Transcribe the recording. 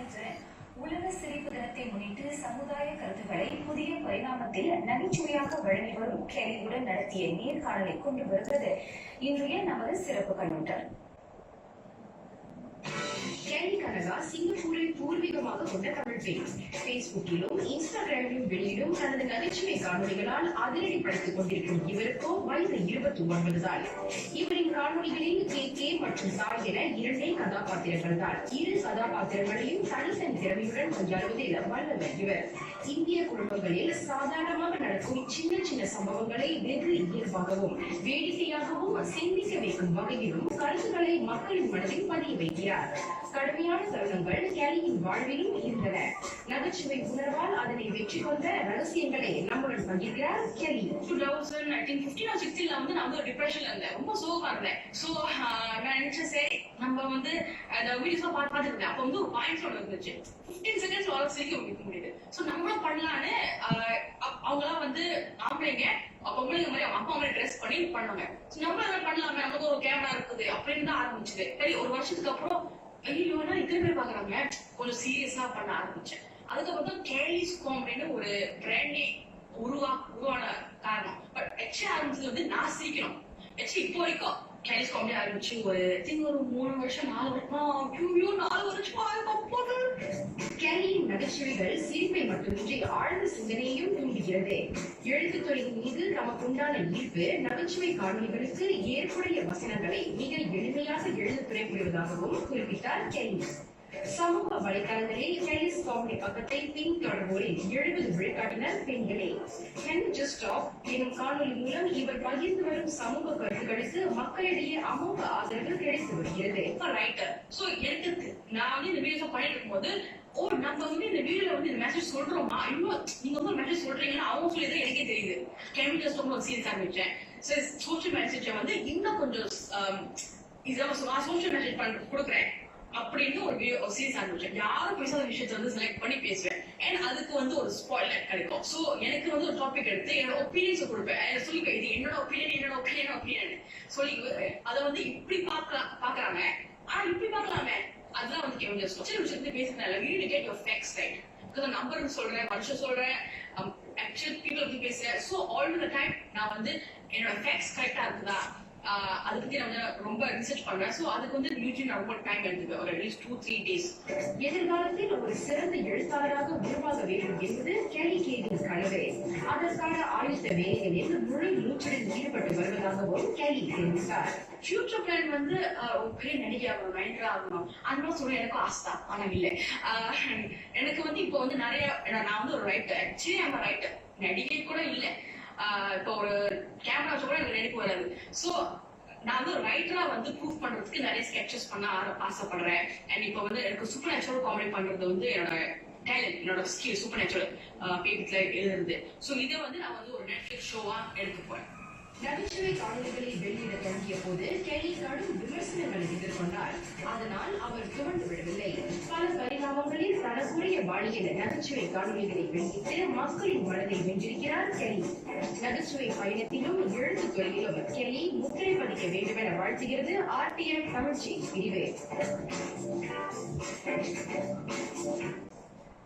இன்று உலக சிரிப்பு தினத்தை முன்னிட்டு சமுதாய கருத்துக்களை புதிய பரிணாமத்தில் நகைச்சுவையாக வழங்கி வரும் கேலியுடன் நடத்திய நேர்காணலை கொண்டு வருகிறது இன்றைய நமது சிறப்பு கண்ணோட்டம். கேலி கனகா சிங்கப்பூரை பூர்வீகமாக கொண்ட தமிழ் பெண். பேஸ்புக்கிலும் இன்ஸ்டாகிராமிலும் வெளியிடும் தனது நகைச்சுவை காணொலிகளால் அதிரடி படைத்துக் கொண்டிருக்கும் இவருக்கோ வயது 29 தான். இவரின் காணொலிகளில் கே மற்றும் தாய் என இரண்டே கதாபாத்திரங்கள் தான். இரு கதாபாத்திரங்களையும் தனித்தனி திறமையுடன் கையாளுவதில் வல்லவர் இவர். இந்திய குடும்பங்களில் சாதாரணமாக நடக்கும் சின்ன சின்ன சம்பவங்களை வெகு இயல்பாகவும் வேடிக்கையாகவும் சிந்திக்க வைக்கும் வகையிலும் கருத்துக்களை மக்களின் மனதில் பதிய வைக்கிறார். கடுமையான தருணங்கள் கேலியின் வாழ்விலும் இருந்தன. நகைச்சுவை உணர்வால் அதனை வெற்றி கொண்ட ரகசியங்களை நம்முடன் பகிர்கிறார் கேலி. 2015 or 16 வந்து நான் வந்து டிப்ரெஷன்ல இருந்தேன், ரொம்ப சோகமா இருந்தேன். சோ நான் நினைச்சேன் சரி நம்ம வந்து அந்த வீடியோஸ் பார்த்துட்டு இருந்தேன். அப்ப வந்து ஒரு பாயிண்ட் ஒன்று இருந்துச்சு, 15 செகண்ட்ஸ் அவ்வளவு சிரிக்க முடியுது. சோ நம்மளும் பண்ணலான்னு அவங்களாம் வந்து ஆம்பளைங்க பொம்பளைங்க மாதிரி அவங்க அப்பா மாதிரி ட்ரெஸ் பண்ணி பண்ணாங்க. நம்மளும் அதை பண்ணலாமே, நமக்கு ஒரு கேமரா இருக்குது அப்படின்னு தான் ஆரம்பிச்சது. சரி ஒரு வருஷத்துக்கு அப்புறம் ஐயோ இத்தனை பேர் பாக்குறாங்க, கொஞ்சம் சீரியஸா பண்ண ஆரம்பிச்சேன். அதுக்கப்புறம் தான் கேலிஸ் காமெடின்னு ஒரு பிராண்டே உருவான காரணம். பட் ஆக்சுவலி ஆரம்பிச்சது வந்து நான் சிரிக்கணும். ஆக்சுவலி இப்போ வரைக்கும் கேலிஸ் காமெடி ஆரம்பிச்சு ஒரு 3 வருஷம் 4 வருஷம் கேலியின் நகைச்சுவைகள் சிரிப்பை மட்டுமின்றி ஆழ்ந்த சிந்தனையையும் தூண்டுகிறது. எழுத்துத்துறையின் மீது நமக்குண்டான ஈர்ப்பு நகைச்சுவை காணொலிகளுக்கு ஏற்புடைய வசனங்களை மிக எளிமையாக எழுத துறைபுரிவதாகவும் குறிப்பிட்டார் கேலி. சமூக வலைதளங்களில் கேலிஸ் காமெடி பக்கத்தை பின்தொடர்வோரில் 70 விழுக்காட்டினர் பெண்களே. எனும் காணொலி மூலம் இவர் பகிர்ந்து வரும் சமூக கருத்துக்களுக்கு மக்களிடையே அமோக ஆதரவு கிடைத்து வருகிறது. ரைட்டர் சோ எனக்கு நான் வந்து இந்த வீடியோ பண்ணிட்டு இருக்கும்போது நம்ம வந்து இந்த வீடியோல வந்து இந்த மெசேஜ் சொல்றோமா, இன்னும் நீங்க வந்து மெசேஜ் சொல்றீங்கன்னா அவங்க சொல்லிதான் எனக்கே தெரியுது. கெமிக்கல்ஸ் ரொம்ப சீரியஸ் ஆரம்பிச்சேன். சோசியல் மெசேஜை வந்து இன்னும் கொஞ்சம் சோசியல் மெசேஜ் கொடுக்குறேன் அப்படின்னு ஒரு சீரியஸ் ஆரம்பிச்சேன். யாரும் பேசாத விஷயத்த வந்து செலக்ட் பண்ணி பேசுவேன். அண்ட் அதுக்கு வந்து ஒரு ஸ்பாயிலர் கிடைக்கும். சோ எனக்கு வந்து ஒரு டாபிக் எடுத்து என்னோட ஒப்பீனியன்ஸ் கொடுப்பேன், சொல்லிப்பேன் இது என்னோட ஒப்பீனியன் சொல்லி அதை வந்து இப்படி பாக்குறாங்க, ஆனா இப்படி பாக்கலாமே, அதுதான் வந்து கேவலம் சில விஷயத்துல பேசுறதுனால you need to get your facts right. Number சொல்றேன், மனுஷன் சொல்றேன், ஆக்சுவல் பீப்புள் பத்தி பேசுறேன். சோ ஆல் தி டைம் நான் வந்து என்னோட ஃபேக்ட்ஸ் கரெக்டா இருக்குதா அதை பத்தி நான் ரொம்ப ரிசர்ச் பண்றேன். சோ அதுக்கு வந்து யூடியூப் ரொம்ப டைம் எடுத்துப்பேன், ஒரு அட்லீஸ்ட் 2-3 days. எதிர்காலத்தில் ஒரு சிறந்த எழுத்தாளராக உருவாக வேண்டும் என்பது கேலியின் கனவு. அதற்கான ஆயுத வேலைகளில் முழு மூச்சுடன் ஈடுபட்டு வருவதாகவும் கேலி தெரிவித்தார். ஃபியூச்சர் பிளான் வந்து ஒரு பெரிய நடிகை ஆகணும், ரைட்டரா ஆகணும், அந்த மாதிரி சொல்ல எனக்கு ஆசை. ஆனா இல்ல, எனக்கு வந்து இப்போ வந்து நிறைய நான் வந்து ஒரு ரைட்டர், ஆக்சுவலி அந்த ரைட்டர் நடிகை கூட இல்ல. இப்போ ஒரு கேமரா கூட எனக்கு நடிப்பு வராது. சோ நான் வந்து ஒரு ரைட்டரா வந்து ப்ரூவ் பண்றதுக்கு நிறைய ஸ்கெட்சஸ் பண்ண ஆசைப்படுறேன். அண்ட் இப்போ வந்து எனக்கு சூப்பர் நேச்சுரல் காமெடி பண்றது வந்து என்னோட டேலண்ட், என்னோட ஸ்கில். சூப்பர் நேச்சுரல் பேப்பர்ல எழுதுறது. சோ இதை வந்து நான் வந்து ஒரு நெட்ஃபிளிக்ஸ் ஷோவா எடுக்க போறேன். நகைச்சுவை காணொலிகளை வெளியிட தொடங்கிய போது கேலி கடும் விமர்சனங்களை எதிர்கொண்டார். அதனால் அவர் துவண்டு விடவில்லை. பல பரிணாமங்களில் தனக்குரிய பாணியில் நகைச்சுவை காணொலிகளை வெளியிட்டு மக்களின் மனதை வென்றிருக்கிறார் கேலி. நகைச்சுவை பயணத்திலும் எழுத்து துறையிலும் கேலி முத்திரை பதிக்க வேண்டும் என வாழ்த்துகிறது RTM தமிழ்ச்சி பிரிவு.